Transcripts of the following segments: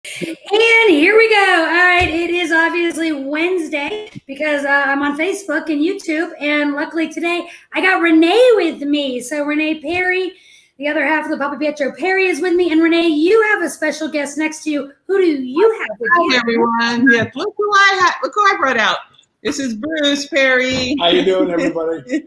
And here we go. All right, it is obviously Wednesday because I'm on Facebook and YouTube, and luckily today I got Renae with me. So Renae Perry, the other half of the patio Perry, is with me, and Renae, you have a special guest next to you. Who do you have with you? Hi everyone. Yes, look who I brought out. This is Bruce Perry. How you doing, everybody?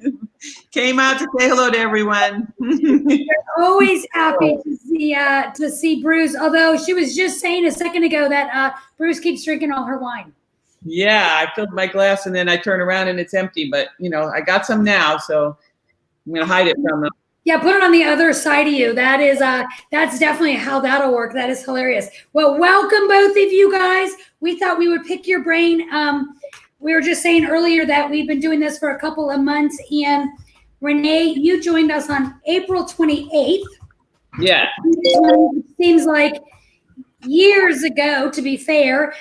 Came out to say hello to everyone. We're always happy to see Bruce. Although she was just saying a second ago that Bruce keeps drinking all her wine. Yeah, I filled my glass and then I turn around and it's empty. But I got some now, so I'm gonna hide it from them. Yeah, put it on the other side of you. That's definitely how that'll work. That is hilarious. Well, welcome both of you guys. We thought we would pick your brain. We were just saying earlier that we've been doing this for a couple of months, and Renae, you joined us on April 28th. Yeah. It seems like years ago, to be fair.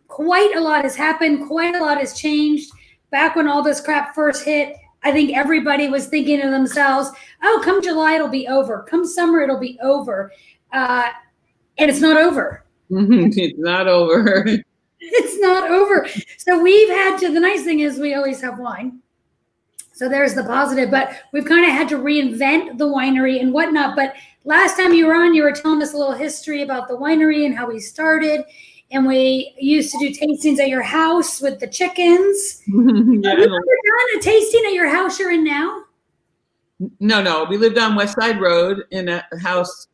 Quite a lot has happened. Quite a lot has changed. Back when all this crap first hit, I think everybody was thinking to themselves, oh, come July, it'll be over. Come summer, it'll be over. And it's not over. It's not over. It's not over. So we've had to, the nice thing is we always have wine. So there's the positive, but we've kind of had to reinvent the winery and whatnot. But last time you were on, you were telling us a little history about the winery and how we started. And we used to do tastings at your house with the chickens. Yeah. Have you ever done a tasting at your house you're in now? No. We lived on West Side Road in a house.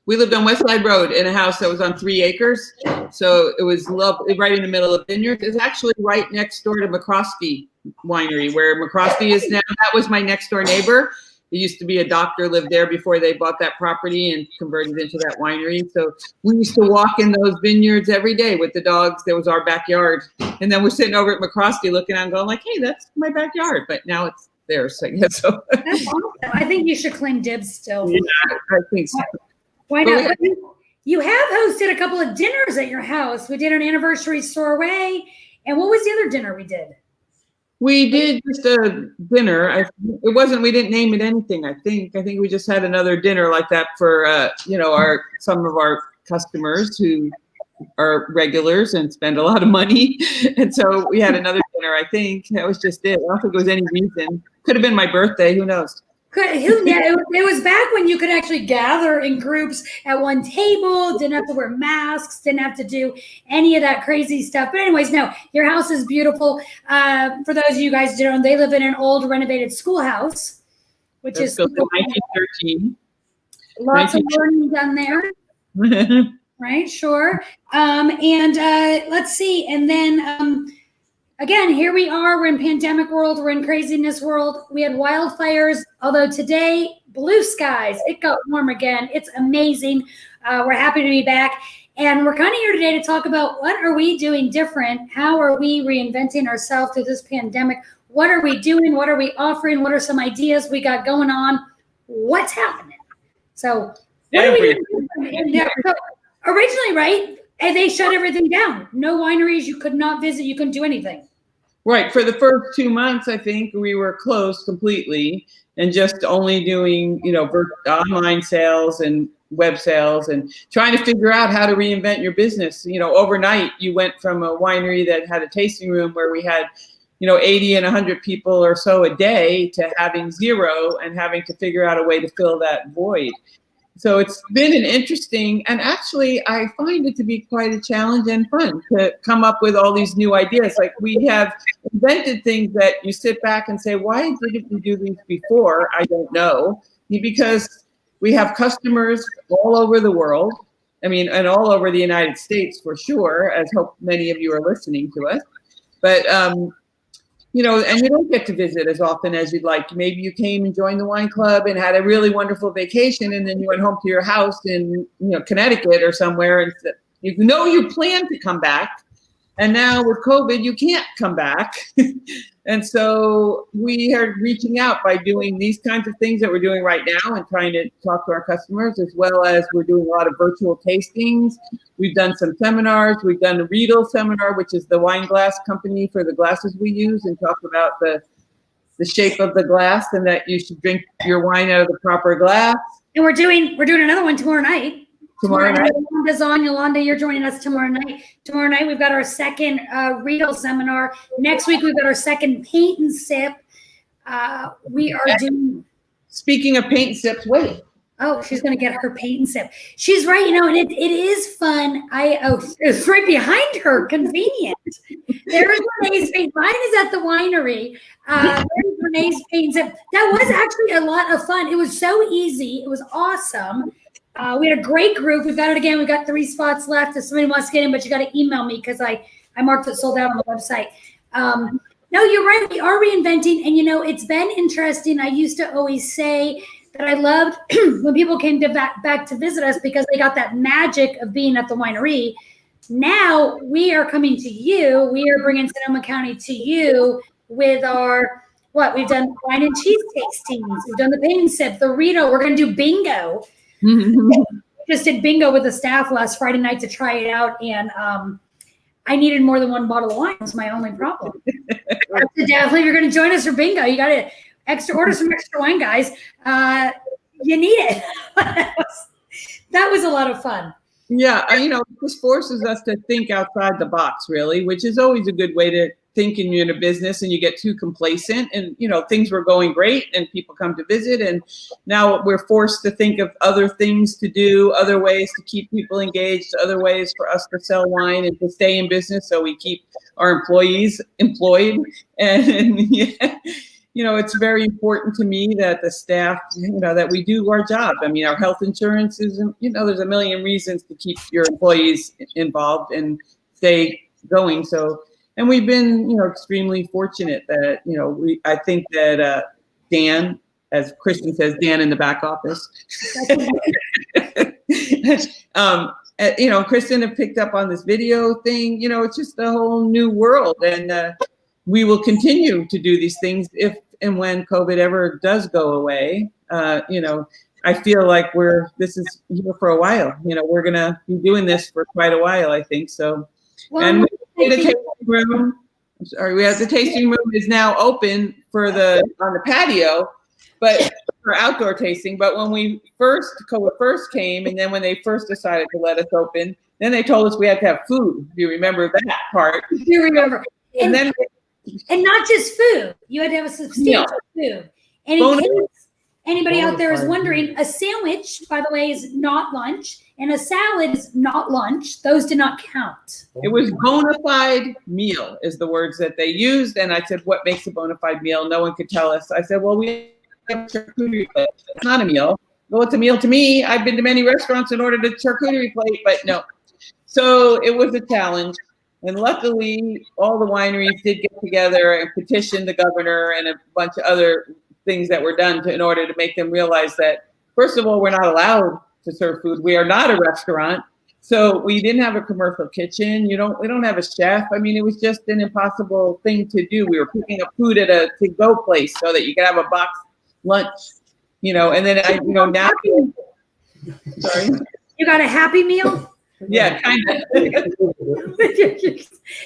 We lived on West Side Road in a house that was on 3 acres. So it was lovely, right in the middle of vineyards. It's actually right next door to McCroskey Winery, where McCroskey is now. That was my next door neighbor. There used to be a doctor lived there before they bought that property and converted into that winery. So we used to walk in those vineyards every day with the dogs. That was our backyard. And then we're sitting over at McCroskey looking out and going like, hey, that's my backyard. But now it's theirs, I guess. So. That's awesome. I think you should claim dibs still. Yeah, I think so. Why not? You have hosted a couple of dinners at your house. We did an anniversary soiree. And what was the other dinner we did? We did just a dinner. We didn't name it anything, I think. I think we just had another dinner like that for, some of our customers who are regulars and spend a lot of money. And so we had another dinner, I think. That was just it. I don't think there was any reason. Could have been my birthday. Who knows? It was back when you could actually gather in groups at one table, didn't have to wear masks, didn't have to do any of that crazy stuff. But anyways, no, your house is beautiful. For those of you guys who don't know, they live in an old renovated schoolhouse, which is built in 1913. Lots of learning done there. Right, sure. Let's see. And then again, here we are. We're in pandemic world. We're in craziness world. We had wildfires, although today, blue skies. It got warm again. It's amazing. We're happy to be back. And we're kind of here today to talk about what are we doing different? How are we reinventing ourselves through this pandemic? What are we doing? What are we offering? What are some ideas we got going on? What's happening? So what are we doing? Yeah, so originally, right? And they shut everything down. No wineries. You could not visit. You couldn't do anything. Right. For the first 2 months, I think we were closed completely and just only doing, online sales and web sales and trying to figure out how to reinvent your business. Overnight, you went from a winery that had a tasting room where we had, 80 and 100 people or so a day to having 0 and having to figure out a way to fill that void. So it's been an interesting, and actually I find it to be quite a challenge and fun to come up with all these new ideas. Like we have invented things that you sit back and say, why didn't we do these before? I don't know. Because we have customers all over the world. And all over the United States for sure, as hope many of you are listening to us. But, and you don't get to visit as often as you'd like. Maybe you came and joined the wine club and had a really wonderful vacation, and then you went home to your house in Connecticut or somewhere, and you planned to come back, and now with COVID you can't come back. And so we are reaching out by doing these kinds of things that we're doing right now and trying to talk to our customers, as well as we're doing a lot of virtual tastings. We've done some seminars. We've done a Riedel seminar, which is the wine glass company for the glasses we use, and talk about the shape of the glass and that you should drink your wine out of the proper glass. And we're doing another one tomorrow night. Tomorrow night. Yolanda's on. Yolanda, you're joining us tomorrow night. Tomorrow night, we've got our second retail seminar. Next week, we've got our second paint and sip. We are doing. Speaking of paint and sips, wait. Oh, she's going to get her paint and sip. She's right. And it is fun. It's right behind her. Convenient. There's Renae's paint. Mine is at the winery. There's Renae's paint and sip. That was actually a lot of fun. It was so easy. It was awesome. We had a great group. We've got it again. We've got 3 spots left. If somebody wants to get in, but you got to email me because I marked it sold out on the website. No, you're right. We are reinventing. And, it's been interesting. I used to always say that I loved when people came back to visit us because they got that magic of being at the winery. Now we are coming to you. We are bringing Sonoma County to you with our, we've done wine and cheese tastings. We've done the paint and sip, the Rito. We're going to do bingo. Just did bingo with the staff last Friday night to try it out. And I needed more than 1 bottle of wine. That's my only problem. Definitely, you're going to join us for bingo. You got to order some extra wine, guys. You need it. That was a lot of fun. Yeah, this forces us to think outside the box, really, which is always a good way to think when you're in a business and you get too complacent and, things were going great and people come to visit. And now we're forced to think of other things to do, other ways to keep people engaged, other ways for us to sell wine and to stay in business so we keep our employees employed. And it's very important to me that the staff, that we do our job. I mean, our health insurance is, there's a million reasons to keep your employees involved and stay going. So, and we've been, extremely fortunate that, I think that Dan, as Kristen says, Dan in the back office, Kristen have picked up on this video thing. It's just a whole new world. And we will continue to do these things if and when COVID ever does go away. I feel like this is here for a while. We're going to be doing this for quite a while, I think. So, and we have the tasting room is now open on the patio, but for outdoor tasting. But when COVID first came, and then when they first decided to let us open, then they told us we had to have food. Do you remember that part? I do remember. And not just food. You had to have a substantial food. And in case anybody out there is wondering, a sandwich, by the way, is not lunch, and a salad is not lunch. Those do not count. It was bona fide meal is the words that they used. And I said, what makes a bona fide meal? No one could tell us. I said, well, we have a charcuterie plate. It's not a meal. Well, it's a meal to me. I've been to many restaurants and ordered a charcuterie plate, but no. So it was a challenge. And luckily, all the wineries did get together and petition the governor and a bunch of other things that were done in order to make them realize that, first of all, we're not allowed to serve food. We are not a restaurant. So we didn't have a commercial kitchen. We don't have a chef. I mean, it was just an impossible thing to do. We were picking up food at a to-go place so that you could have a box lunch, and then now. Sorry. You got a Happy Meal? Yeah, kind of.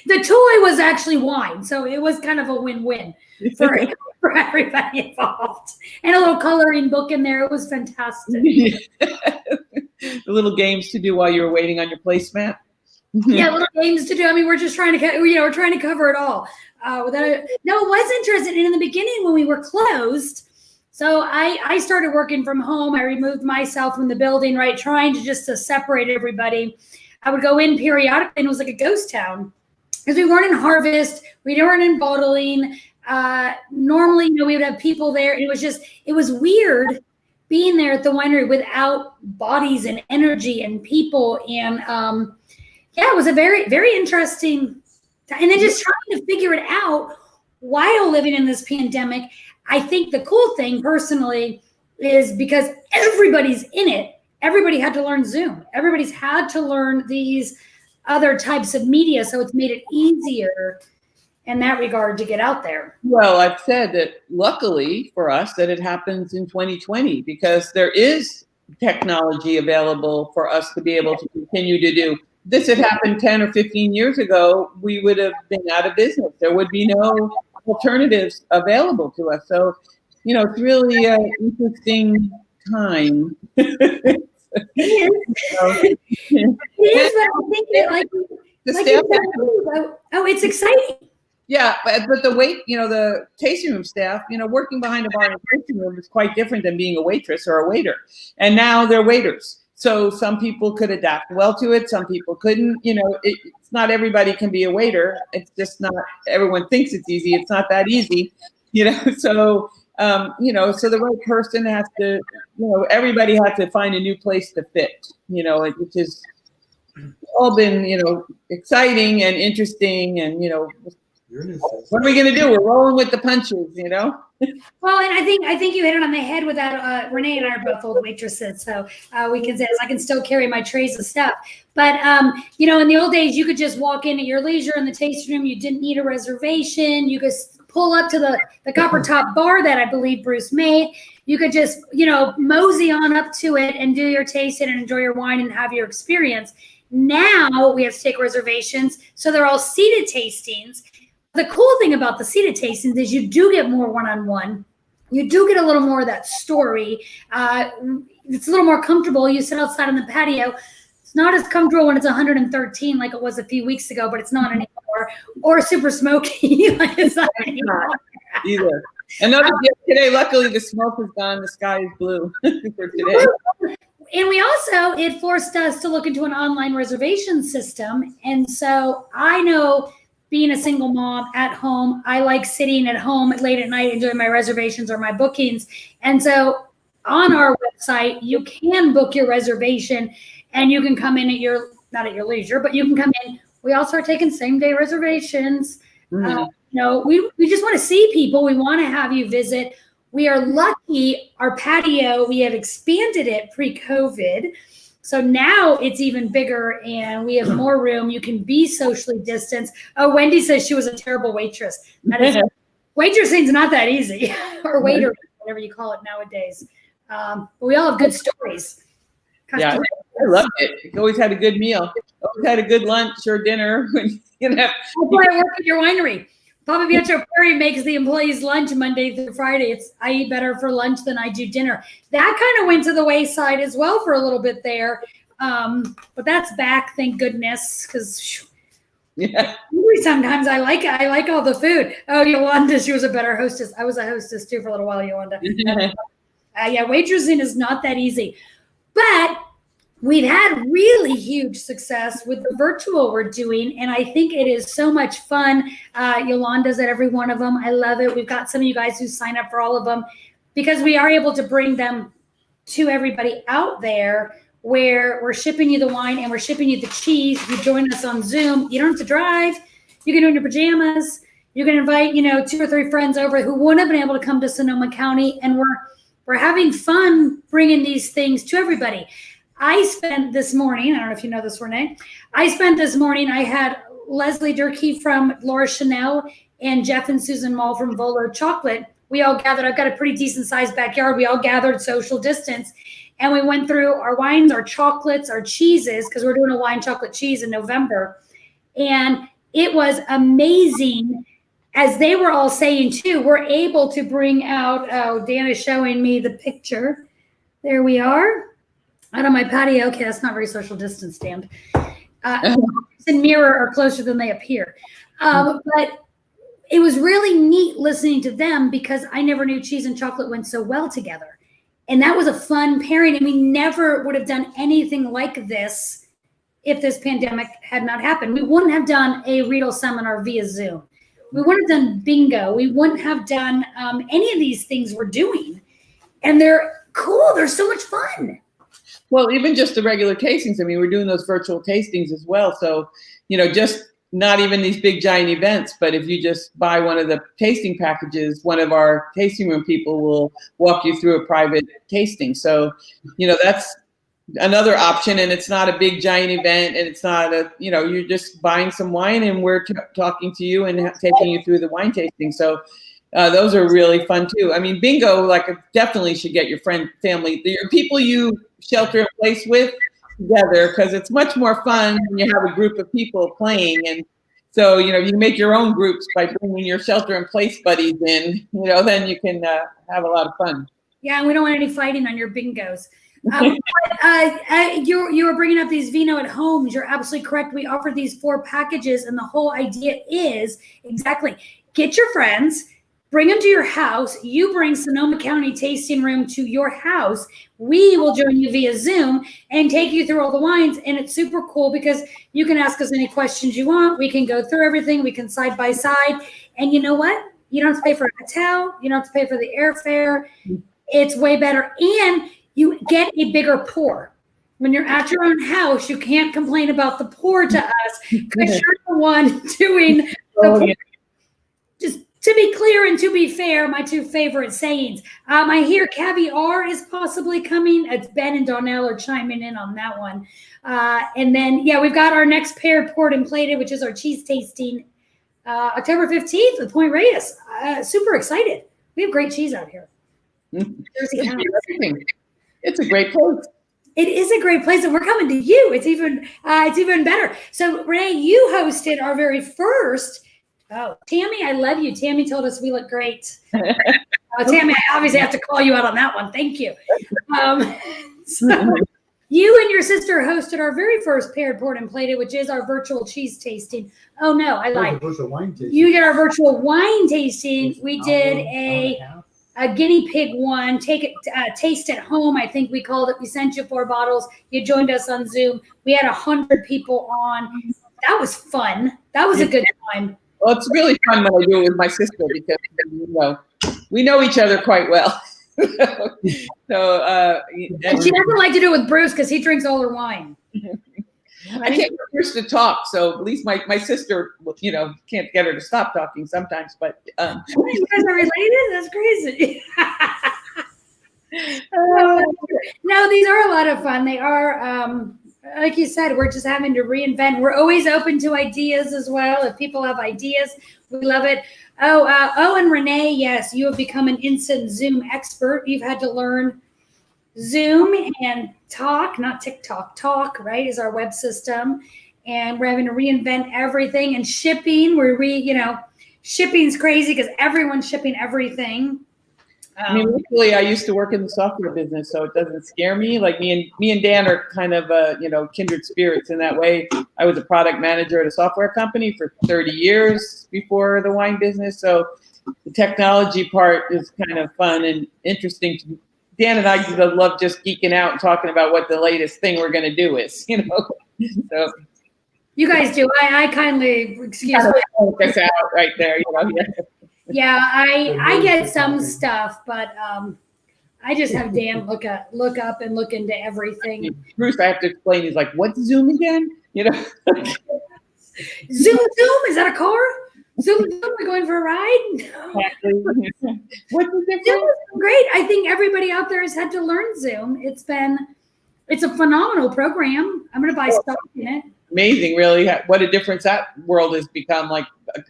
The toy was actually wine, so it was kind of a win-win for everybody involved. And a little coloring book in there. It was fantastic. The little games to do while you were waiting on your placemat. Yeah, little games to do. I mean, we're just trying to, we're trying to cover it all. No, it was interesting. And in the beginning, when we were closed, so I started working from home. I removed myself from the building, right, trying to separate everybody. I would go in periodically, and it was like a ghost town because we weren't in harvest. We weren't in bottling. Normally, we would have people there. And it was weird being there at the winery without bodies and energy and people. And it was a very, very interesting time. And then just trying to figure it out while living in this pandemic. I think the cool thing personally is because everybody's in it, everybody had to learn Zoom. Everybody's had to learn these other types of media. So it's made it easier in that regard to get out there. Well, I've said that luckily for us that it happens in 2020 because there is technology available for us to be able to continue to do. This had happened 10 or 15 years ago, we would have been out of business. There would be no alternatives available to us. So, it's really an interesting time. It is. It is, but I think that, like The like staff you said, oh, it's exciting. Yeah, but the the tasting room staff, working behind a bar in a tasting room is quite different than being a waitress or a waiter. And now they're waiters. So some people could adapt well to it. Some people couldn't. It's not everybody can be a waiter. It's just not, everyone thinks it's easy. It's not that easy, So, so the right person has to, everybody has to find a new place to fit, which is all been, exciting and interesting and, what are we going to do? We're rolling with the punches, Well, and I think you hit it on the head with that. Renae and I are both old waitresses, so we can say I can still carry my trays of stuff. But in the old days, you could just walk in at your leisure in the tasting room. You didn't need a reservation. You could pull up to the copper top bar that I believe Bruce made. You could just mosey on up to it and do your tasting and enjoy your wine and have your experience. Now we have to take reservations, so they're all seated tastings. The cool thing about the seated tastings is you do get more one-on-one. You do get a little more of that story. It's a little more comfortable. You sit outside on the patio. It's not as comfortable when it's 113 like it was a few weeks ago, but it's not anymore. Or super smoky like it's not anymore. Either. And today, luckily, the smoke is gone. The sky is blue for today. And it forced us to look into an online reservation system. And so I know, being a single mom at home, I like sitting at home late at night and doing my reservations or my bookings. And so on our website, you can book your reservation and you can come in not at your leisure, but you can come in. We also are taking same day reservations. Mm-hmm. We just want to see people. We want to have you visit. We are lucky. Our patio, we have expanded it pre-COVID. So now it's even bigger and we have more room. You can be socially distanced. Oh, Wendy says she was a terrible waitress. Waitressing's not that easy, or waiter, whatever you call it nowadays. But we all have good stories. Yeah, I loved it. You always had a good meal. Always had a good lunch or dinner. That's why I work at your winery. Papa Pietro Perry makes the employees lunch Monday through Friday. I eat better for lunch than I do dinner. That kind of went to the wayside as well for a little bit there. But that's back, thank goodness, because sometimes I like all the food. Oh, Yolanda, she was a better hostess. I was a hostess too for a little while, Yolanda. Waitressing is not that easy. But we've had really huge success with the virtual we're doing, and I think it is so much fun. Yolanda's at every one of them. I love it. We've got some of you guys who sign up for all of them because we are able to bring them to everybody out there, where we're shipping you the wine and we're shipping you the cheese. If you join us on Zoom, you don't have to drive. You can do it in your pajamas. You can invite 2 or 3 friends over who wouldn't have been able to come to Sonoma County, and we're having fun bringing these things to everybody. I spent this morning, I don't know if you know this, Renae. I had Leslie Durkee from Laura Chanel and Jeff and Susan Mall from Volo Chocolate. We all gathered. I've got a pretty decent sized backyard. We all gathered social distance, and we went through our wines, our chocolates, our cheeses, because we're doing a wine chocolate cheese in November. And it was amazing. As they were all saying too, we're able to bring out, Dan is showing me the picture. There we are. Out on my patio. Okay, that's not very social distance, stand. And mirror are closer than they appear. But it was really neat listening to them, because I never knew cheese and chocolate went so well together. And that was a fun pairing. And we never would have done anything like this if this pandemic had not happened. We wouldn't have done a Riedel seminar via Zoom. We wouldn't have done bingo. We wouldn't have done any of these things we're doing. And they're cool. They're so much fun. Well, even just the regular tastings. I mean, we're doing those virtual tastings as well. So, just not even these big giant events, but if you just buy one of the tasting packages, one of our tasting room people will walk you through a private tasting. So, that's another option, and it's not a big giant event, and it's not you're just buying some wine and we're talking to you and taking you through the wine tasting. So those are really fun too. I mean, bingo, definitely should get your family, your people you shelter in place with together, because it's much more fun when you have a group of people playing. And so, you can make your own groups by bringing your shelter in place buddies in, then you can have a lot of fun. Yeah, and we don't want any fighting on your bingos. You were bringing up these vino at homes. You're absolutely correct. We offer these 4 packages, and the whole idea is exactly get your friends, bring them to your house. You bring Sonoma County Tasting Room to your house. We will join you via Zoom and take you through all the wines. And it's super cool because you can ask us any questions you want. We can go through everything. We can side by side. And you know what? You don't have to pay for a hotel. You don't have to pay for the airfare. It's way better. And you get a bigger pour. When you're at your own house, you can't complain about the pour to us because you're the one doing the pour. Just to be clear and to be fair, my 2 favorite sayings. I hear caviar is possibly coming. It's Ben and Donnell are chiming in on that one. And then, we've got our next paired, poured, and plated, which is our cheese tasting, October 15th with Point Reyes. Super excited. We have great cheese out here. It's a great place. It is a great place, and we're coming to you. It's even better. So, Renae, you hosted our very first. Oh, Tammy, I love you. Tammy told us we look great. Tammy, I obviously have to call you out on that one. Thank you. So you and your sister hosted our very first paired, poured, and plated, which is our virtual cheese tasting. Oh no, I lied. Virtual wine tasting. You did our virtual wine tasting. We did a guinea pig one. Taste at home. I think we called it. We sent you 4 bottles. You joined us on Zoom. We had 100 people on. That was fun. That was a good time. Well, it's really fun when I do it with my sister because we know each other quite well. And she doesn't like to do it with Bruce because he drinks all her wine. I can't get Bruce to talk, so at least my sister, can't get her to stop talking sometimes. But you guys are related? That's crazy. No, these are a lot of fun. They are. Like you said, we're just having to reinvent. We're always open to ideas as well. If people have ideas, we love it. And Renae, yes, you have become an instant Zoom expert. You've had to learn Zoom and Talk, not TikTok. Talk, right, is our web system. And we're having to reinvent everything. And shipping, shipping's crazy because everyone's shipping everything. Luckily, I used to work in the software business, so it doesn't scare me. Like me and Dan are kind of, kindred spirits in that way. I was a product manager at a software company for 30 years before the wine business. So the technology part is kind of fun and interesting. Dan and I love just geeking out and talking about what the latest thing we're going to do is, So you guys do. I kindly excuse me. Focus out right there, Yeah, I get some stuff, but I just have Dan look up and look into everything. Bruce, I have to explain. He's like, "What's Zoom again?" Zoom, is that a car? Zoom, we're going for a ride? Exactly. What's the difference? Zoom is great. I think everybody out there has had to learn Zoom. It's a phenomenal program. I'm going to buy stock in it. Amazing, really, what a difference that world has become. Like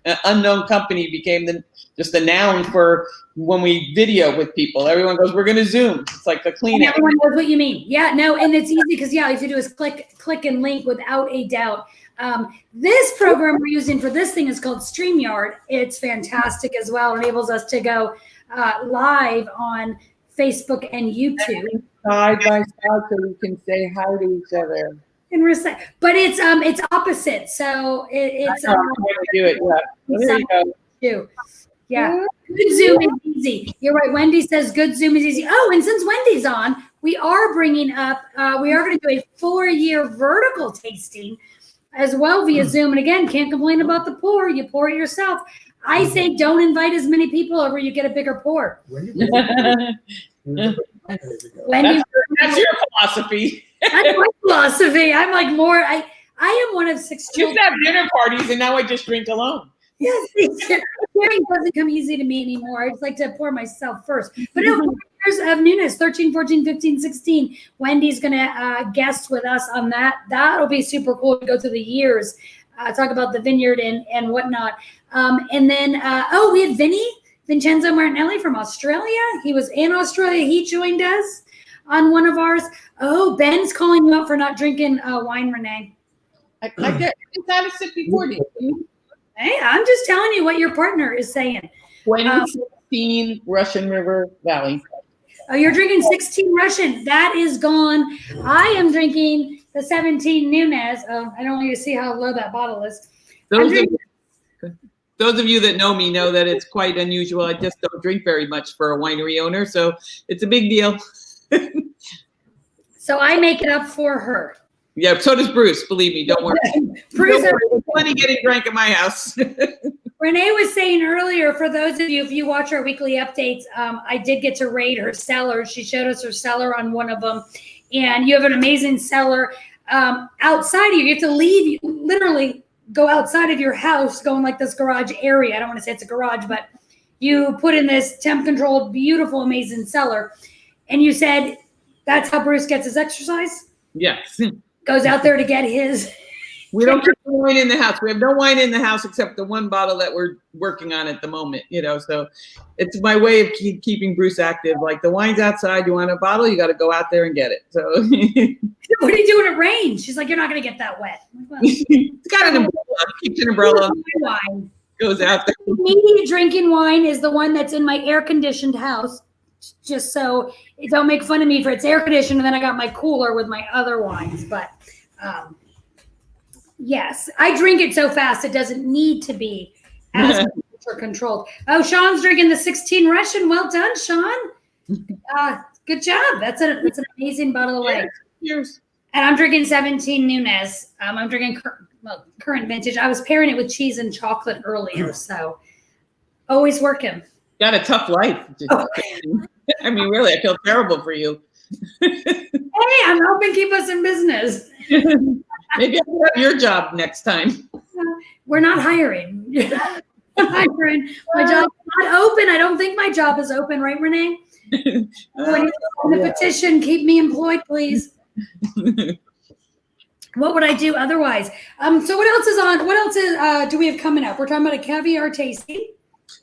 an unknown company became just a noun for when we video with people. Everyone goes, "We're going to Zoom." It's like a clean. Everyone knows what you mean. Yeah, no, and it's easy because all you have to do is click and link without a doubt. This program we're using for this thing is called StreamYard. It's fantastic as well. It enables us to go live on Facebook and YouTube. Side by side so we can say hi to each other. But it's opposite. So it's do it. Yeah. There you go. Yeah. Good Zoom is easy. You're right. Wendy says good Zoom is easy. Oh, and since Wendy's on, we are bringing up, we are going to do a 4-year vertical tasting as well via Zoom. And again, can't complain about the pour. You pour it yourself. I say don't invite as many people over. You get a bigger pour. Wendy, that's your philosophy. That's my philosophy. I'm like more. I am one of 6 children. You used to have dinner parties, and now I just drink alone. Yes, sharing doesn't come easy to me anymore. I just like to pour myself first. But no, 4 years of newness, 13, 14, 15, 16. Wendy's going to guest with us on that. That'll be super cool to go through the years, talk about the vineyard and whatnot. And then, we had Vincenzo Martinelli from Australia. He was in Australia. He joined us on one of ours. Oh, Ben's calling you out for not drinking wine, Renae. I get it's out of 60-40. Hey, I'm just telling you what your partner is saying. 2016 Russian River Valley. Oh, you're drinking 16 Russian. That is gone. I am drinking the 17 Nunez. Oh, I don't want you to see how low that bottle is. Those of you that know me know that it's quite unusual. I just don't drink very much for a winery owner, so it's a big deal. So I make it up for her. Yeah, so does Bruce. Believe me, don't worry. Bruce, don't worry. There's plenty getting drank at my house. Renae was saying earlier, for those of you, if you watch our weekly updates, I did get to raid her cellar. She showed us her cellar on one of them, and you have an amazing cellar outside of you. You have to leave, you literally go outside of your house, go in like this garage area. I don't want to say it's a garage, but you put in this temp-controlled, beautiful, amazing cellar, and you said that's how Bruce gets his exercise? Yes. Goes out there to get his... We don't keep the wine in the house. We have no wine in the house except the one bottle that we're working on at the moment, so it's my way of keeping Bruce active. Like, the wine's outside, you want a bottle, you got to go out there and get it. So what do you do when it rains? She's like, you're not going to get that wet. Well, it's got an umbrella. Keeps an umbrella. Wine. Goes out there. Immediate drinking wine is the one that's in my air-conditioned house, just so don't make fun of me for it's air-conditioned, and then I got my cooler with my other wines, but yes, I drink it so fast it doesn't need to be as controlled. Oh, Sean's drinking the 16 Russian. Well done, Sean. Good job. That's an amazing bottle of wine. Cheers. And I'm drinking 17 Nunez. I'm drinking current vintage. I was pairing it with cheese and chocolate earlier, so always working. Got a tough life. I mean, really, I feel terrible for you. Hey, I'm helping keep us in business. Maybe I'll have your job next time. We're not hiring. Hiring. My job's not open. I don't think my job is open, right, Renae? The petition, keep me employed, please. What would I do otherwise? So what else is on? What else do we have coming up? We're talking about a caviar tasting.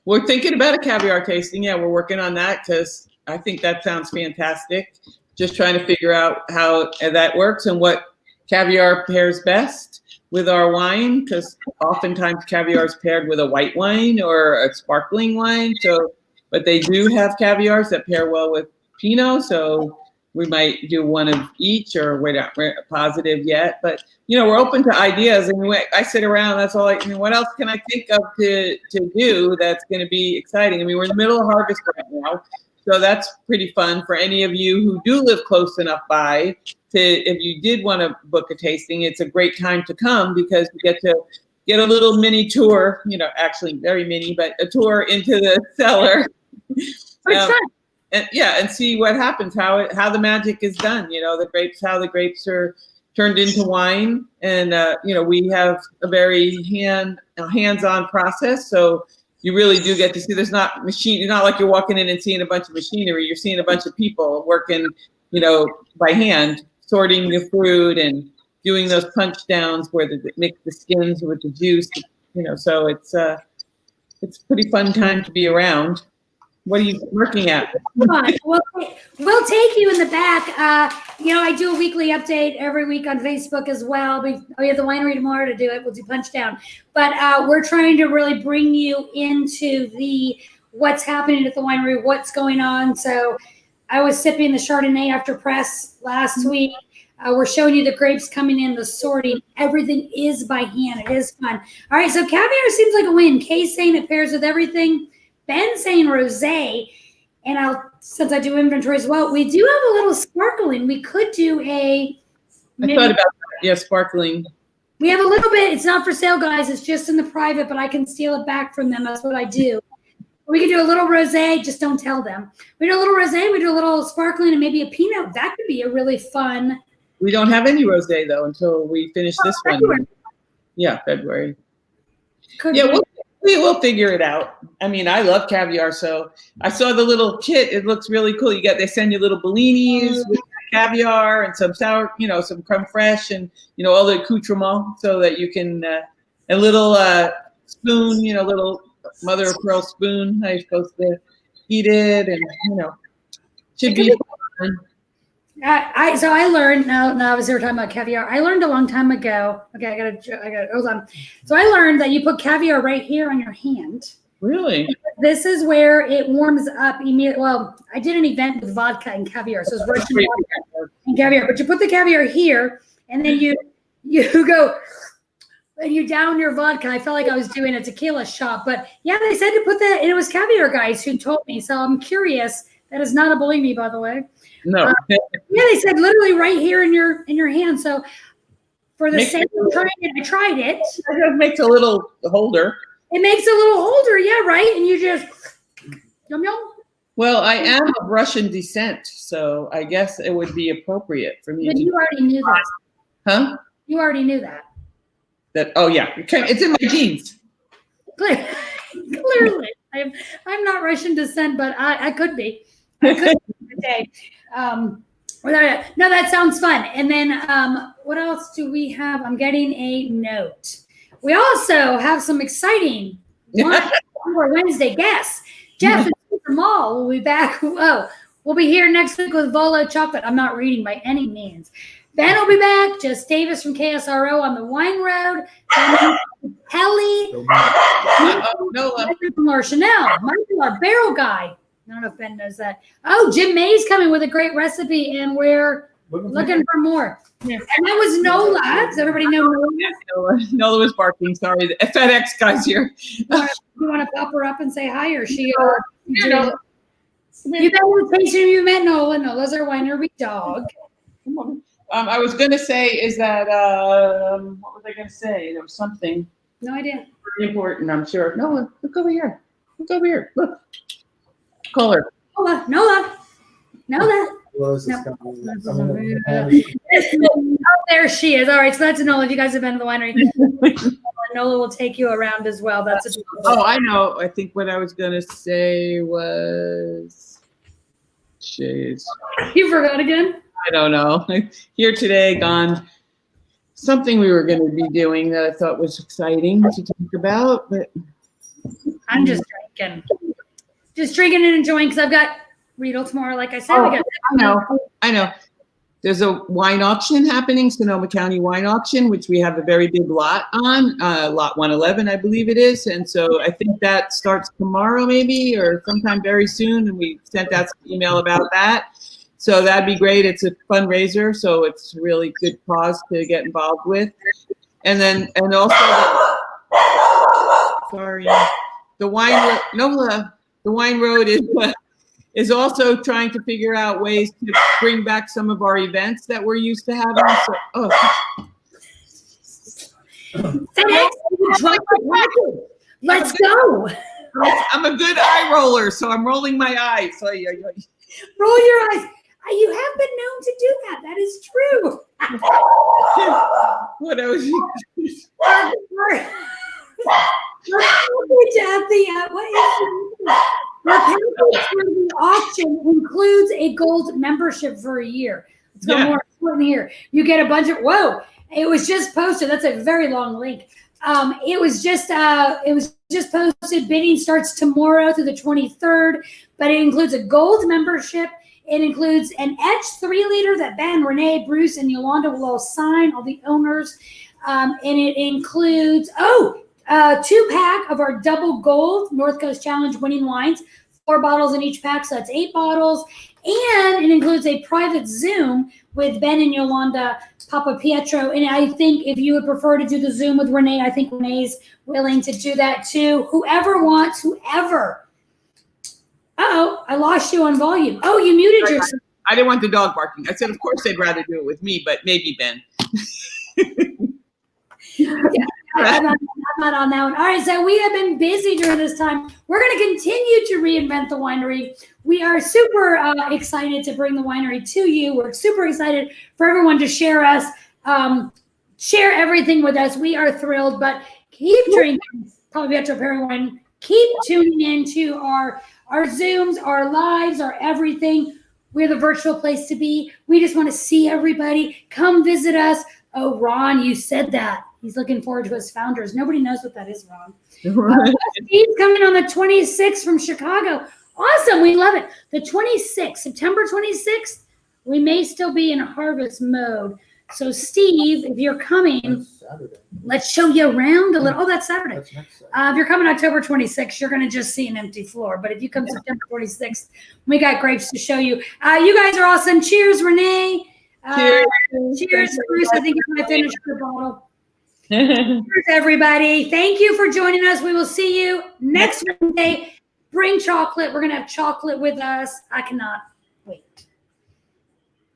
We're thinking about a caviar tasting. Yeah, we're working on that because I think that sounds fantastic. Just trying to figure out how that works and what caviar pairs best with our wine, because oftentimes caviar is paired with a white wine or a sparkling wine. So, but they do have caviars that pair well with Pinot. So we might do one of each, or we're not positive yet. But we're open to ideas. And I sit around. That's all. What else can I think of to do that's going to be exciting? I mean, we're in the middle of harvest right now. So that's pretty fun for any of you who do live close enough by. If you did want to book a tasting, it's a great time to come because you get to get a little mini tour, actually very mini, but a tour into the cellar. And see what happens, how the magic is done. How the grapes are turned into wine. And, we have a very hands-on process. So you really do get to see, there's not machine, it's not like you're walking in and seeing a bunch of machinery. You're seeing a bunch of people working, by hand, sorting the fruit and doing those punch downs where they mix the skins with the juice, so it's a pretty fun time to be around. What are you working at? We'll take you in the back. I do a weekly update every week on Facebook as well. We have the winery tomorrow to do it. We'll do punch down. But we're trying to really bring you into what's happening at the winery, what's going on. So I was sipping the Chardonnay after press last week. We're showing you the grapes coming in, the sorting. Everything is by hand. It is fun. All right, so caviar seems like a win. Kay's saying it pairs with everything. Ben's saying rosé. And since I do inventory as well, we do have a little sparkling. We could do I thought about that. Yeah, sparkling. We have a little bit. It's not for sale, guys. It's just in the private, but I can steal it back from them. That's what I do. We could do a little rosé. Just don't tell them. We do a little rosé. We do a little sparkling and maybe a Pinot. That could be a really fun. We don't have any rosé though until we finish this February. one. Yeah, February. We'll figure it out. I mean, I love caviar, so I saw the little kit. It looks really cool. They send you little bellinis with caviar and some sour, some creme fraiche and all the accoutrements, so that you can a little spoon, little mother of pearl spoon. How you're supposed to eat it, and should be fun. So I learned now obviously we're talking about caviar. I learned a long time ago. Okay, I gotta hold on. So I learned that you put caviar right here on your hand, Really? This is where it warms up immediately. Well, I did an event with vodka and caviar, so it's Russian vodka and caviar. But you put the caviar here, and then you go and you down your vodka. I felt like I was doing a tequila shot, but yeah, they said to put that. And it was caviar guys who told me, so I'm curious. That is not a Bellini, by the way. No. Yeah, they said literally right here in your hand. So for the sake of trying it, I tried it. It makes a little holder. It makes a little holder, yeah, right? And you just yum yum. Well, I am of Russian descent, so I guess it would be appropriate for me. But you already knew that. Huh? You already knew that. Oh yeah, it's in my genes. Clearly, I'm not Russian descent, but I could be. I could be today. No, that sounds fun. And then what else do we have? I'm getting a note. We also have some exciting Wednesday guests. Jeff and Jamal will be back. Oh, we'll be here next week with Volo Chocolate. I'm not reading by any means. Ben will be back. Jess Davis from KSRO on the Wine Road. Kelly. Laura Chanel. Michael, our barrel guy. I don't know if Ben knows that. Oh, Jim May's coming with a great recipe, and we're looking for more. Yeah. And that was Nola. Does everybody know Nola? Nola was barking. Sorry. The FedEx guy's here. You want to pop her up and say hi, or she? You know, you met Nola. Nola's our winery dog. Come on. I was going to say is that, what was I going to say? There was something. No idea. Very important, I'm sure. Nola, look over here. Look over here. Look. Call her. Nola. Oh, there she is. All right, so that's Nola. If you guys have been to the winery, Nola will take you around as well. That's I know. I think what I was going to say was shades. You forgot again? I don't know. Here today, gone. Something we were going to be doing that I thought was exciting to talk about, but I'm just drinking. Just drinking and enjoying because I've got Riedel tomorrow, like I said. I know. There's a wine auction happening, Sonoma County Wine Auction, which we have a very big lot on, lot 111, I believe it is. And so I think that starts tomorrow maybe or sometime very soon. And we sent out some email about that. So that'd be great. It's a fundraiser, so it's a really good cause to get involved with. And also, the Wine Road is also trying to figure out ways to bring back some of our events that we're used to having. Let's go. I'm a good eye roller, so I'm rolling my eyes. Roll your eyes. You have been known to do that. That is true. What else? The auction includes a gold membership for a year. Let's go more important here. You get a bunch of it was just posted. That's a very long link. It was just posted. Bidding starts tomorrow through the 23rd, but it includes a gold membership. It includes an etched 3-liter that Ben, Renae, Bruce, and Yolanda will all sign, all the owners. And it includes 2-pack of our double gold North Coast Challenge winning wines, 4 bottles in each pack, so that's 8 bottles. And it includes a private Zoom with Ben and Yolanda Papa Pietro. And I think if you would prefer to do the Zoom with Renae, I think Renae's willing to do that too. Whoever wants, whoever. Uh-oh, I lost you on volume. Oh, you muted yourself. I didn't want the dog barking. I said, of course, they'd rather do it with me, but maybe Ben. I'm not on that one. All right, so we have been busy during this time. We're going to continue to reinvent the winery. We are super excited to bring the winery to you. We're super excited for everyone to share share everything with us. We are thrilled, but keep drinking Papa Pietro Perry wine. Keep tuning into our Zooms, our lives, our everything. We're the virtual place to be. We just want to see everybody. Come visit us. Oh, Ron, you said that. He's looking forward to his founders. Nobody knows what that is, Ron. Steve's coming on the 26th from Chicago. Awesome. We love it. The 26th, September 26th, we may still be in harvest mode. So, Steve, if you're coming, let's show you around a little. Oh, that's Saturday. That's next Saturday. If you're coming October 26th, you're going to just see an empty floor. But if you come September 26th, we got grapes to show you. You guys are awesome. Cheers, Renae. Cheers. Cheers, Bruce. I think I'm going to finish the bottle. Cheers, everybody. Thank you for joining us. We will see you next Wednesday. Bring chocolate. We're going to have chocolate with us. I cannot wait.